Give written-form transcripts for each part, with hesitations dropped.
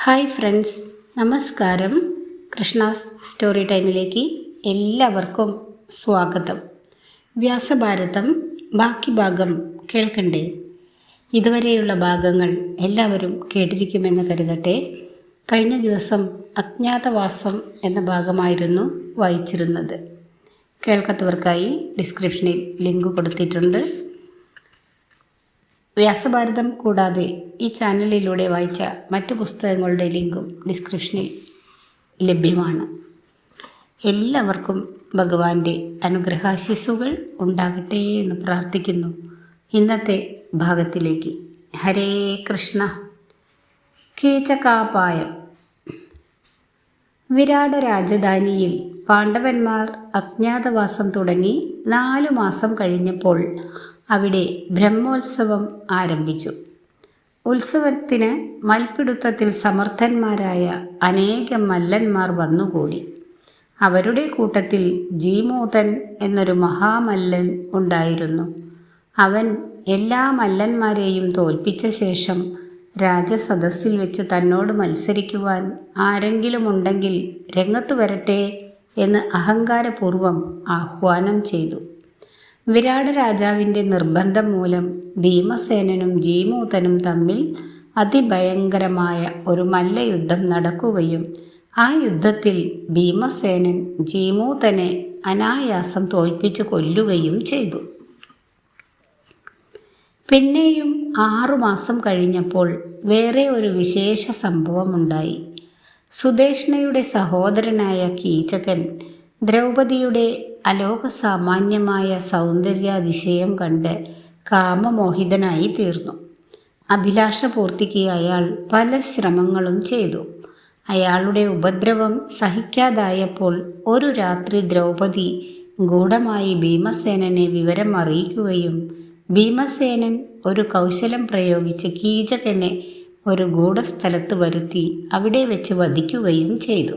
Hi friends, നമസ്കാരം. Krishna's story ടൈമിലേക്ക് എല്ലാവർക്കും സ്വാഗതം. വ്യാസഭാരതം ബാക്കി ഭാഗം കേൾക്കണ്ടേ? ഇതുവരെയുള്ള ഭാഗങ്ങൾ എല്ലാവരും കേട്ടിരിക്കുമെന്ന് കരുതട്ടെ. കഴിഞ്ഞ ദിവസം അജ്ഞാതവാസം എന്ന ഭാഗമായിരുന്നു വായിച്ചിരുന്നത്. കേൾക്കാത്തവർക്കായി ഡിസ്ക്രിപ്ഷനിൽ ലിങ്ക് കൊടുത്തിട്ടുണ്ട്. വ്യാസഭാരതം കൂടാതെ ഈ ചാനലിലൂടെ വായിച്ച മറ്റു പുസ്തകങ്ങളുടെ ലിങ്കും ഡിസ്ക്രിപ്ഷനിൽ ലഭ്യമാണ്. എല്ലാവർക്കും ഭഗവാന്റെ അനുഗ്രഹാശിസ്സുകൾ ഉണ്ടാകട്ടെ എന്ന് പ്രാർത്ഥിക്കുന്നു. ഇന്നത്തെ ഭാഗത്തിലേക്ക്. ഹരേ കൃഷ്ണ. കീചകാപായം. വിരാട രാജധാനിയിൽ പാണ്ഡവന്മാർ അജ്ഞാതവാസം തുടങ്ങി 4 മാസം കഴിഞ്ഞപ്പോൾ അവിടെ ബ്രഹ്മോത്സവം ആരംഭിച്ചു. ഉത്സവത്തിന് മൽപിടുത്തത്തിൽ സമർത്ഥന്മാരായ അനേകം മല്ലന്മാർ വന്നുകൂടി. അവരുടെ കൂട്ടത്തിൽ ജീമൂതൻ എന്നൊരു മഹാമല്ലൻ ഉണ്ടായിരുന്നു. അവൻ എല്ലാ മല്ലന്മാരെയും തോൽപ്പിച്ച ശേഷം രാജസദസ്സിൽ വെച്ച് തന്നോട് മത്സരിക്കുവാൻ ആരെങ്കിലും ഉണ്ടെങ്കിൽ രംഗത്ത് വരട്ടെ എന്ന് അഹങ്കാരപൂർവം ആഹ്വാനം ചെയ്തു. വിരാട രാജാവിൻ്റെ നിർബന്ധം മൂലം ഭീമസേനനും ജീമൂതനും തമ്മിൽ അതിഭയങ്കരമായ ഒരു മല്ലയുദ്ധം നടക്കുകയും ആ യുദ്ധത്തിൽ ഭീമസേനൻ ജീമൂതനെ അനായാസം തോൽപ്പിച്ച് കൊല്ലുകയും ചെയ്തു. പിന്നെയും 6 മാസം കഴിഞ്ഞപ്പോൾ വേറെ ഒരു വിശേഷ സംഭവമുണ്ടായി. സുദേഷ്ണയുടെ സഹോദരനായ കീചകൻ ദ്രൗപദിയുടെ അലോകസാമാന്യമായ സൗന്ദര്യാതിശയം കണ്ട് കാമമോഹിതനായി തീർന്നു. അഭിലാഷപൂർത്തിക്ക് അയാൾ പല ശ്രമങ്ങളും ചെയ്തു. അയാളുടെ ഉപദ്രവം സഹിക്കാതായപ്പോൾ ഒരു രാത്രി ദ്രൗപദി ഗൂഢമായി ഭീമസേനനെ വിവരം അറിയിക്കുകയും ഭീമസേനൻ ഒരു കൗശലം പ്രയോഗിച്ച് കീചകനെ ഒരു ഗൂഢസ്ഥലത്ത് വരുത്തി അവിടെ വെച്ച് വധിക്കുകയും ചെയ്തു.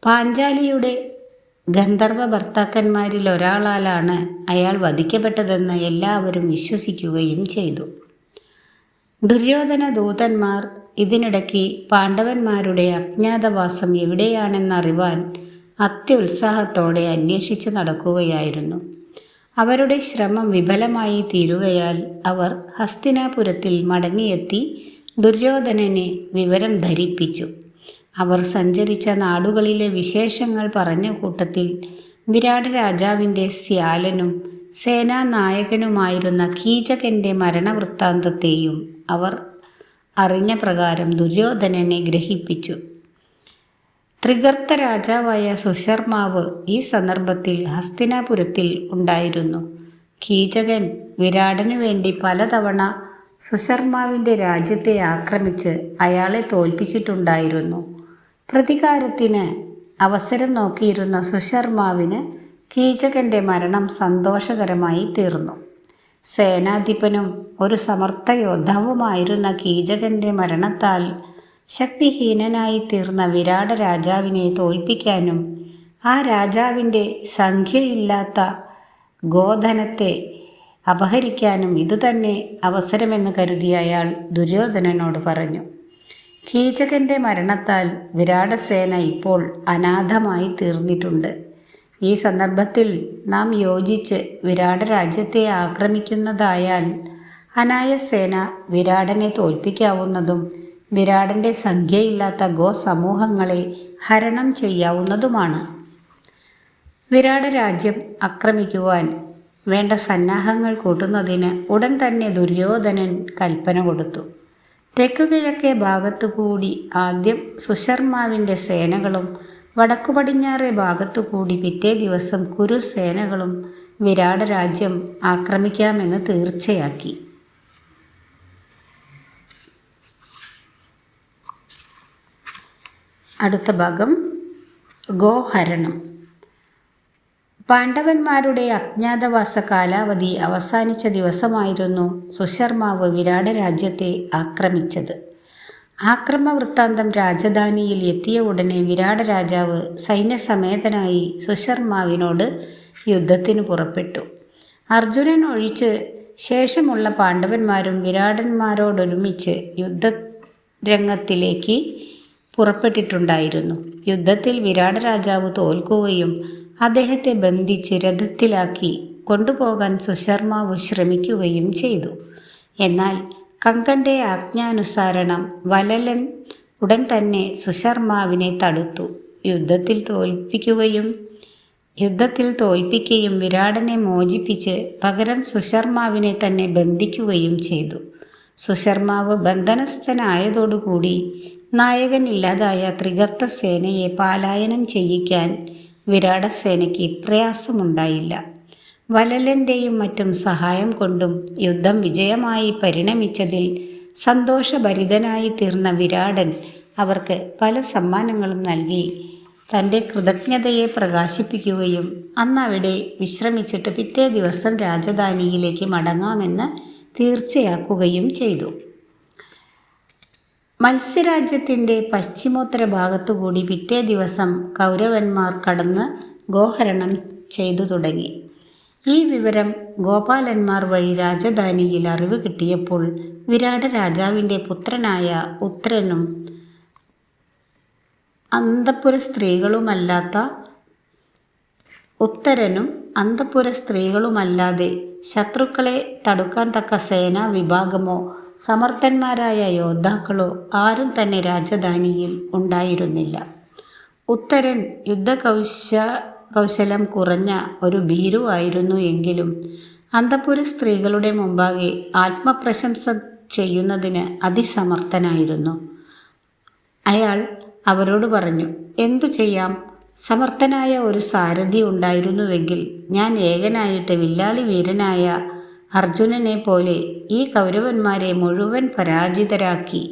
പാഞ്ചാലിയുടെ ഗന്ധർവ ഭർത്താക്കന്മാരിൽ ഒരാളാലാണ് അയാൾ വധിക്കപ്പെട്ടതെന്ന് എല്ലാവരും വിശ്വസിക്കുകയും ചെയ്തു. ദുര്യോധന ദൂതന്മാർ ഇതിനിടയ്ക്ക് പാണ്ഡവന്മാരുടെ അജ്ഞാതവാസം എവിടെയാണെന്നറിവാൻ അത്യുത്സാഹത്തോടെ അന്വേഷിച്ച് നടക്കുകയായിരുന്നു. അവരുടെ ശ്രമം വിഫലമായി തീരുകയാൽ അവർ ഹസ്തിനാപുരത്തിൽ മടങ്ങിയെത്തി ദുര്യോധനനെ വിവരം ധരിപ്പിച്ചു. അവർ സഞ്ചരിച്ച നാടുകളിലെ വിശേഷങ്ങൾ പറഞ്ഞ കൂട്ടത്തിൽ വിരാട രാജാവിൻ്റെ സ്യാലനും സേനാനായകനുമായിരുന്ന കീചകൻ്റെ മരണവൃത്താന്തത്തെയും അവർ അറിഞ്ഞ പ്രകാരം ദുര്യോധനനെ ഗ്രഹിപ്പിച്ചു. ത്രിഗർത്ത രാജാവായ സുശർമാവ് ഈ സന്ദർഭത്തിൽ ഹസ്തിനാപുരത്തിൽ ഉണ്ടായിരുന്നു. കീചകൻ വിരാടനു വേണ്ടി പലതവണ സുശർമാവിൻ്റെ രാജ്യത്തെ ആക്രമിച്ച് അയാളെ തോൽപ്പിച്ചിട്ടുണ്ടായിരുന്നു. പ്രതികാരത്തിന് അവസരം നോക്കിയിരുന്ന സുശർമാവിന് കീചകൻ്റെ മരണം സന്തോഷകരമായി തീർന്നു. സേനാധിപനും ഒരു സമർത്ഥ യോദ്ധാവുമായിരുന്ന കീചകൻ്റെ മരണത്താൽ ശക്തിഹീനനായി തീർന്ന വിരാട രാജാവിനെ തോൽപ്പിക്കാനും ആ രാജാവിൻ്റെ സംഖ്യയില്ലാത്ത ഗോധനത്തെ അപഹരിക്കാനും ഇതുതന്നെ അവസരമെന്ന് കരുതി അയാൾ ദുര്യോധനനോട് പറഞ്ഞു. കീചകൻ്റെ മരണത്താൽ വിരാടസേന ഇപ്പോൾ അനാഥമായി തീർന്നിട്ടുണ്ട്. ഈ സന്ദർഭത്തിൽ നാം യോജിച്ച് വിരാട രാജ്യത്തെ ആക്രമിക്കുന്നതായാൽ അനായസേന വിരാടനെ തോൽപ്പിക്കാവുന്നതും വിരാടൻ്റെ സംഖ്യയില്ലാത്ത ഗോസമൂഹങ്ങളെ ഹരണം ചെയ്യാവുന്നതുമാണ്. വിരാട രാജ്യം ആക്രമിക്കുവാൻ വേണ്ട സന്നാഹങ്ങൾ കൂട്ടുന്നതിന് ഉടൻ തന്നെ ദുര്യോധനൻ കൽപ്പന കൊടുത്തു. തെക്കുകിഴക്കേ ഭാഗത്തുകൂടി ആദ്യം സുശർമാവിൻ്റെ സേനകളും വടക്കു പടിഞ്ഞാറേ ഭാഗത്തുകൂടി പിറ്റേ ദിവസം കുരു സേനകളും വിരാട രാജ്യം ആക്രമിക്കാമെന്ന് തീർച്ചയാക്കി. അടുത്ത ഭാഗം ഗോഹരണം. പാണ്ഡവന്മാരുടെ അജ്ഞാതവാസ കാലാവധി അവസാനിച്ച ദിവസമായിരുന്നു സുശർമാവ് വിരാട രാജ്യത്തെ ആക്രമിച്ചത്. ആക്രമവൃത്താന്തം രാജധാനിയിൽ എത്തിയ ഉടനെ വിരാട രാജാവ് സൈന്യസമേതനായി സുശർമാവിനോട് യുദ്ധത്തിന് പുറപ്പെട്ടു. അർജുനൻ ഒഴിച്ച് ശേഷമുള്ള പാണ്ഡവന്മാരും വിരാടന്മാരോടൊരുമിച്ച് രംഗത്തിലേക്ക് പുറപ്പെട്ടിട്ടുണ്ടായിരുന്നു. യുദ്ധത്തിൽ വിരാട രാജാവ് തോൽക്കുകയും അദ്ദേഹത്തെ ബന്ധിച്ച് രഥത്തിലാക്കി കൊണ്ടുപോകാൻ സുശർമാവ് ശ്രമിക്കുകയും ചെയ്തു. എന്നാൽ കങ്കൻ്റെ ആജ്ഞാനുസരണം വലലൻ ഉടൻ തന്നെ സുശർമാവിനെ തടുത്തു. യുദ്ധത്തിൽ തോൽപ്പിക്കുകയും വിരാടനെ മോചിപ്പിച്ച് പകരം സുശർമാവിനെ തന്നെ ബന്ധിക്കുകയും ചെയ്തു. സുശർമാവ് ബന്ധനസ്ഥനായതോടുകൂടി നായകനില്ലാതായ ത്രിഗർത്ത സേനയെ പലായനം ചെയ്യിക്കാൻ വിരാടസേനയ്ക്ക് പ്രയാസമുണ്ടായില്ല. വലലൻ്റെയും മറ്റും സഹായം കൊണ്ടും യുദ്ധം വിജയമായി പരിണമിച്ചതിൽ സന്തോഷഭരിതനായി തീർന്ന വിരാടൻ അവർക്ക് പല സമ്മാനങ്ങളും നൽകി തൻ്റെ കൃതജ്ഞതയെ പ്രകാശിപ്പിക്കുകയും അന്നവിടെ വിശ്രമിച്ചിട്ട് പിറ്റേ ദിവസം രാജധാനിയിലേക്ക് മടങ്ങാമെന്ന് തീർച്ചയാക്കുകയും ചെയ്തു. മത്സ്യരാജ്യത്തിൻ്റെ പശ്ചിമോത്തര ഭാഗത്തുകൂടി പിറ്റേ ദിവസം കൗരവന്മാർ കടന്ന് ഗോഹരണം ചെയ്തു തുടങ്ങി. ഈ വിവരം ഗോപാലന്മാർ വഴി രാജധാനിയിൽ അറിവ് കിട്ടിയപ്പോൾ വിരാട രാജാവിൻ്റെ പുത്രനായ ഉത്തരനും അന്തഃപുര സ്ത്രീകളുമല്ലാതെ ശത്രുക്കളെ തടുക്കാൻ തക്ക സേനാ വിഭാഗമോ സമർത്ഥന്മാരായ യോദ്ധാക്കളോ ആരും തന്നെ രാജധാനിയിൽ ഉണ്ടായിരുന്നില്ല. ഉത്തരൻ യുദ്ധകൗശലം കുറഞ്ഞ ഒരു ഭീരുവായിരുന്നു എങ്കിലും അന്തഃപുര സ്ത്രീകളുടെ മുമ്പാകെ ആത്മപ്രശംസ ചെയ്യുന്നതിന് അതിസമർത്ഥനായിരുന്നു. അയാൾ അവരോട് പറഞ്ഞു, എന്തു ചെയ്യാം, സമർത്ഥനായ ഒരു സാരഥി ഉണ്ടായിരുന്നുവെങ്കിൽ ഞാൻ ഏകനായിട്ട് വില്ലാളി വീരനായ അർജുനനെ പോലെ ഈ കൗരവന്മാരെ മുഴുവൻ പരാജിതരാക്കി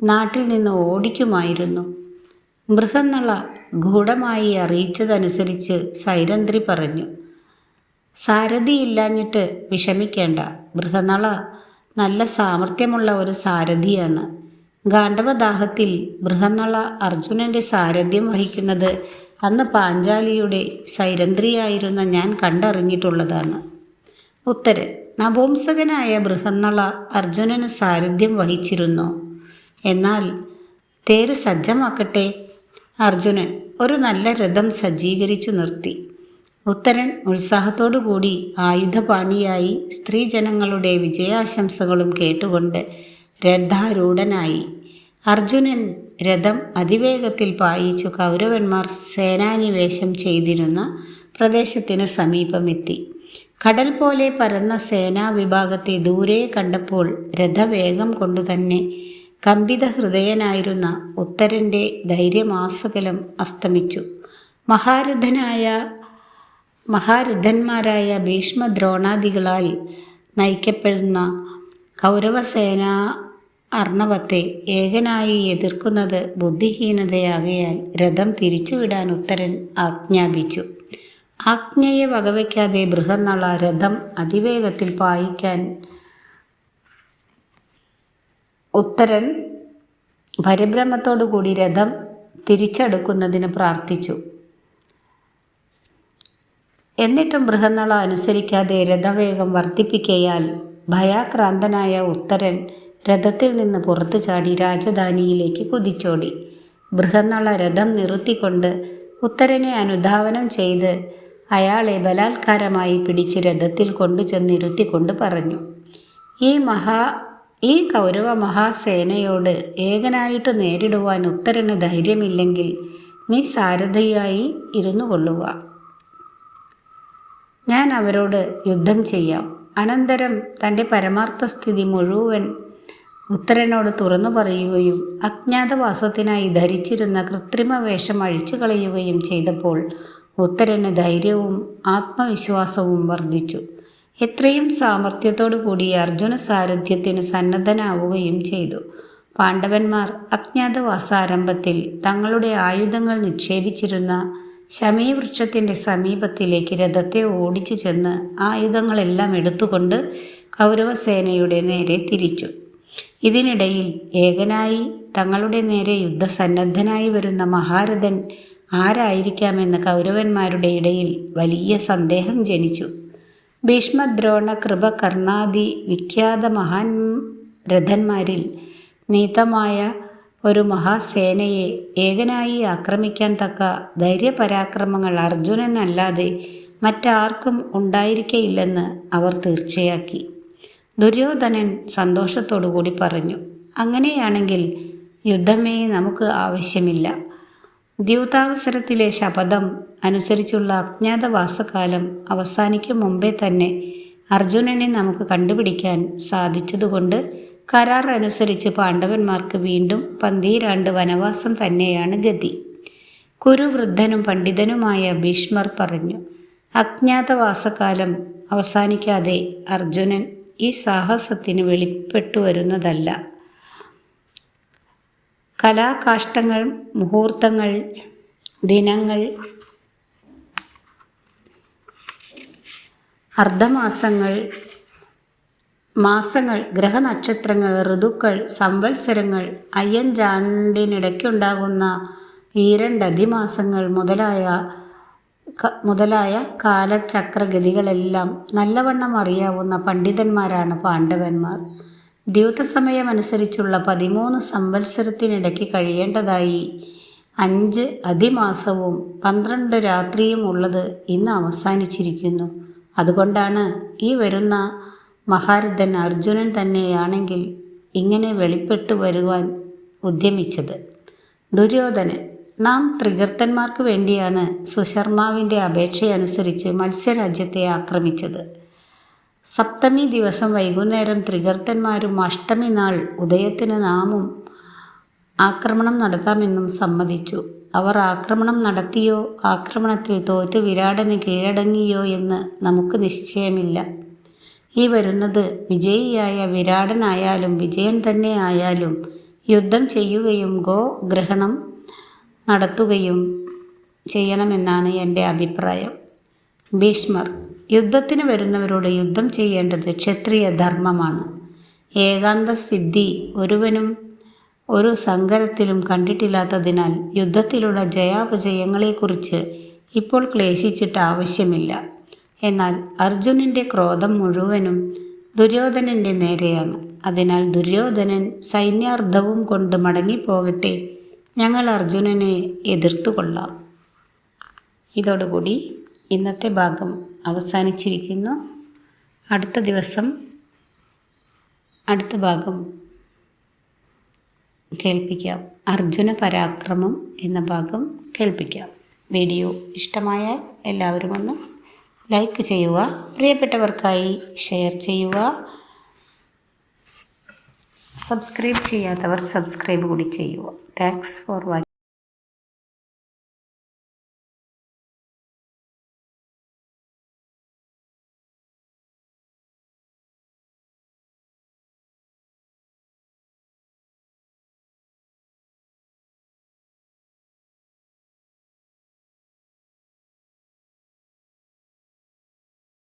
നാട്ടിൽ നിന്ന് ഓടിക്കുമായിരുന്നു. ബൃഹന്നള ഗൂഢമായി അറിയിച്ചതനുസരിച്ച് സൈരന്ധ്രി പറഞ്ഞു, സാരഥിയില്ലാഞ്ഞിട്ട് വിഷമിക്കേണ്ട. ബൃഹന്നള നല്ല സാമർഥ്യമുള്ള ഒരു സാരഥിയാണ്. ഗാണ്ഡവദാഹത്തിൽ ബൃഹന്നള അർജുനൻ്റെ സാരഥ്യം വഹിക്കുന്നത് അന്ന് പാഞ്ചാലിയുടെ സൈരന്ധ്രിയായിരുന്ന ഞാൻ കണ്ടറിഞ്ഞിട്ടുള്ളതാണ്. ഉത്തരൻ, നപുംസകനായ ബൃഹന്നള അർജുനന് സാരഥ്യം വഹിച്ചിരുന്നോ? എന്നാൽ തേര് സജ്ജമാക്കട്ടെ. അർജുനൻ ഒരു നല്ല രഥം സജ്ജീകരിച്ചു നിർത്തി. ഉത്തരൻ ഉത്സാഹത്തോടുകൂടി ആയുധപാണിയായി സ്ത്രീജനങ്ങളുടെ വിജയാശംസകളും കേട്ടുകൊണ്ട് രഥാരൂഢനായി. അർജുനൻ രഥം അതിവേഗത്തിൽ പായിച്ചു കൗരവന്മാർ സേനാനിവേശം ചെയ്തിരുന്ന പ്രദേശത്തിന് സമീപമെത്തി. കടൽ പോലെ പരന്ന സേനാവിഭാഗത്തെ ദൂരെ കണ്ടപ്പോൾ രഥവേഗം കൊണ്ടുതന്നെ കമ്പിത ഹൃദയനായിരുന്ന ഉത്തരൻ്റെ ധൈര്യമാസകലം അസ്തമിച്ചു. മഹാരഥന്മാരായ ഭീഷ്മദ്രോണാദികളാൽ നയിക്കപ്പെടുന്ന കൗരവസേന അർണവത്തെ ഏകനായി എതിർക്കുന്നത് ബുദ്ധിഹീനതയാകയാൽ രഥം തിരിച്ചുവിടാൻ ഉത്തരൻ ആജ്ഞാപിച്ചു. ആജ്ഞയെ വകവയ്ക്കാതെ ബൃഹന്നള രഥം അതിവേഗത്തിൽ പായിക്കാൻ ഉത്തരൻ പരിഭ്രമത്തോടുകൂടി രഥം തിരിച്ചെടുക്കുന്നതിന് പ്രാർത്ഥിച്ചു. എന്നിട്ടും ബൃഹന്നള അനുസരിക്കാതെ രഥവേഗം വർദ്ധിപ്പിക്കയാൽ ഭയാക്രാന്തനായ ഉത്തരൻ രഥത്തിൽ നിന്ന് പുറത്തു ചാടി രാജധാനിയിലേക്ക് കുതിച്ചോടി. ബൃഹന്നള രഥം നിർത്തിക്കൊണ്ട് ഉത്തരനെ അനുധാവനം ചെയ്ത് അയാളെ ബലാത്കാരമായി പിടിച്ച് രഥത്തിൽ കൊണ്ടുചെന്നിരുത്തിക്കൊണ്ട് പറഞ്ഞു, ഈ കൗരവ മഹാസേനയോട് ഏകനായിട്ട് നേരിടുവാൻ ഉത്തരന് ധൈര്യമില്ലെങ്കിൽ നീ സാരഥിയായി ഇരുന്നു കൊള്ളുക. ഞാൻ അവരോട് യുദ്ധം ചെയ്യാം. അനന്തരം തൻ്റെ പരമാർത്ഥസ്ഥിതി മുഴുവൻ ഉത്തരനോട് തുറന്നു പറയുകയും അജ്ഞാതവാസത്തിനായി ധരിച്ചിരുന്ന കൃത്രിമ വേഷം അഴിച്ചു കളയുകയും ചെയ്തപ്പോൾ ഉത്തരന് ധൈര്യവും ആത്മവിശ്വാസവും വർദ്ധിച്ചു. എത്രയും സാമർഥ്യത്തോടു കൂടി അർജുന സാരഥ്യത്തിന് സന്നദ്ധനാവുകയും ചെയ്തു. പാണ്ഡവന്മാർ അജ്ഞാതവാസാരംഭത്തിൽ തങ്ങളുടെ ആയുധങ്ങൾ നിക്ഷേപിച്ചിരുന്ന ശമീവൃക്ഷത്തിൻ്റെ സമീപത്തിലേക്ക് രഥത്തെ ഓടിച്ചു ചെന്ന് ആയുധങ്ങളെല്ലാം എടുത്തുകൊണ്ട് കൗരവസേനയുടെ നേരെ തിരിച്ചു. ഇതിനിടയിൽ ഏകനായി തങ്ങളുടെ നേരെ യുദ്ധസന്നദ്ധനായി വരുന്ന മഹാരഥൻ ആരായിരിക്കാമെന്ന് കൗരവന്മാരുടെ ഇടയിൽ വലിയ സന്ദേഹം ജനിച്ചു. ഭീഷ്മദ്രോണ കൃപ കർണാദി വിഖ്യാത മഹാൻ രഥന്മാരിൽ നീതമായ ഒരു മഹാസേനയെ ഏകനായി ആക്രമിക്കാൻ തക്ക ധൈര്യപരാക്രമങ്ങൾ അർജുനനല്ലാതെ മറ്റാർക്കും ഉണ്ടായിരിക്കയില്ലെന്ന് അവർ തീർച്ചയാക്കി. ദുര്യോധനൻ സന്തോഷത്തോടുകൂടി പറഞ്ഞു, അങ്ങനെയാണെങ്കിൽ യുദ്ധമേ നമുക്ക് ആവശ്യമില്ല. ദ്യൂതാവസരത്തിലെ ശപഥം അനുസരിച്ചുള്ള അജ്ഞാതവാസകാലം അവസാനിക്കും മുമ്പേ തന്നെ അർജുനനെ നമുക്ക് കണ്ടുപിടിക്കാൻ സാധിച്ചതുകൊണ്ട് കരാർ അനുസരിച്ച് പാണ്ഡവന്മാർക്ക് വീണ്ടും 12 ആണ്ട് വനവാസം തന്നെയാണ് ഗതി. കുരുവൃദ്ധനും പണ്ഡിതനുമായ ഭീഷ്മർ പറഞ്ഞു, അജ്ഞാതവാസകാലം അവസാനിക്കാതെ അർജുനൻ ഈ സാഹസത്തിന് വെളിപ്പെട്ടു വരുന്നതല്ല. കലാകാഷ്ടങ്ങൾ, മുഹൂർത്തങ്ങൾ, ദിനങ്ങൾ, അർദ്ധമാസങ്ങൾ, മാസങ്ങൾ, ഗ്രഹനക്ഷത്രങ്ങൾ, ഋതുക്കൾ, സംവത്സരങ്ങൾ, അയ്യഞ്ചാണ്ടിനിടയ്ക്കുണ്ടാകുന്ന 2 അധിമാസങ്ങൾ മുതലായ കാലചക്രഗതികളെല്ലാം നല്ലവണ്ണം അറിയാവുന്ന പണ്ഡിതന്മാരാണ് പാണ്ഡവന്മാർ. ദ്യൂതസമയമനുസരിച്ചുള്ള 13 സംവത്സരത്തിനിടയ്ക്ക് കഴിയേണ്ടതായി 5 അധിമാസവും 12 രാത്രിയും ഉള്ളത് ഇന്ന് അവസാനിച്ചിരിക്കുന്നു. അതുകൊണ്ടാണ് ഈ വരുന്ന മഹാരഥൻ അർജുനൻ തന്നെയാണെങ്കിൽ ഇങ്ങനെ വെളിപ്പെട്ടു വരുവാൻ ഉദ്യമിച്ചത്. ദുര്യോധനൻ, നാം ത്രികർത്തന്മാർക്ക് വേണ്ടിയാണ് സുശർമാവിൻ്റെ അപേക്ഷയനുസരിച്ച് മത്സ്യരാജ്യത്തെ ആക്രമിച്ചത്. സപ്തമി ദിവസം വൈകുന്നേരം ത്രികർത്തന്മാരും അഷ്ടമി നാൾ ഉദയത്തിന് നാമും ആക്രമണം നടത്താമെന്നും സമ്മതിച്ചു. അവർ ആക്രമണം നടത്തിയോ ആക്രമണത്തിൽ തോറ്റ് വിരാടന് കീഴടങ്ങിയോ എന്ന് നമുക്ക് നിശ്ചയമില്ല. ഈ വരുന്നത് വിജയിയായ വിരാടനായാലും വിജയൻ തന്നെ ആയാലും യുദ്ധം ചെയ്യുകയും ഗോഗ്രഹണം നടത്തുകയും ചെയ്യണമെന്നാണ് എൻ്റെ അഭിപ്രായം. ഭീഷ്മർ, യുദ്ധത്തിന് വരുന്നവരോട് യുദ്ധം ചെയ്യേണ്ടത് ക്ഷത്രിയ ധർമ്മമാണ്. ഏകാന്തസിദ്ധി ഒരുവനും ഒരു സങ്കരത്തിലും കണ്ടിട്ടില്ലാത്തതിനാൽ യുദ്ധത്തിലുള്ള ജയാപജയങ്ങളെക്കുറിച്ച് ഇപ്പോൾ ക്ലേശിച്ചിട്ട് ആവശ്യമില്ല. എന്നാൽ അർജുനൻ്റെ ക്രോധം മുഴുവനും ദുര്യോധനൻ്റെ നേരെയാണ്. അതിനാൽ ദുര്യോധനൻ സൈന്യാർദ്ധവും കൊണ്ട് മടങ്ങിപ്പോകട്ടെ. ഞങ്ങൾ അർജുനനെ എതിർത്തുകൊള്ളാം. ഇതോടുകൂടി ഇന്നത്തെ ഭാഗം അവസാനിച്ചിരിക്കുന്നു. അടുത്ത ഭാഗം കേൾപ്പിക്കാം. അർജുന പരാക്രമം എന്ന ഭാഗം കേൾപ്പിക്കാം. വീഡിയോ ഇഷ്ടമായാൽ എല്ലാവരും ഒന്ന് ലൈക്ക് ചെയ്യുക, പ്രിയപ്പെട്ടവർക്കായി ഷെയർ ചെയ്യുക. സബ്സ്ക്രൈബ് ചെയ്യാത്തവർ സബ്സ്ക്രൈബ് കൂടി ചെയ്യുക. Thanks for watching.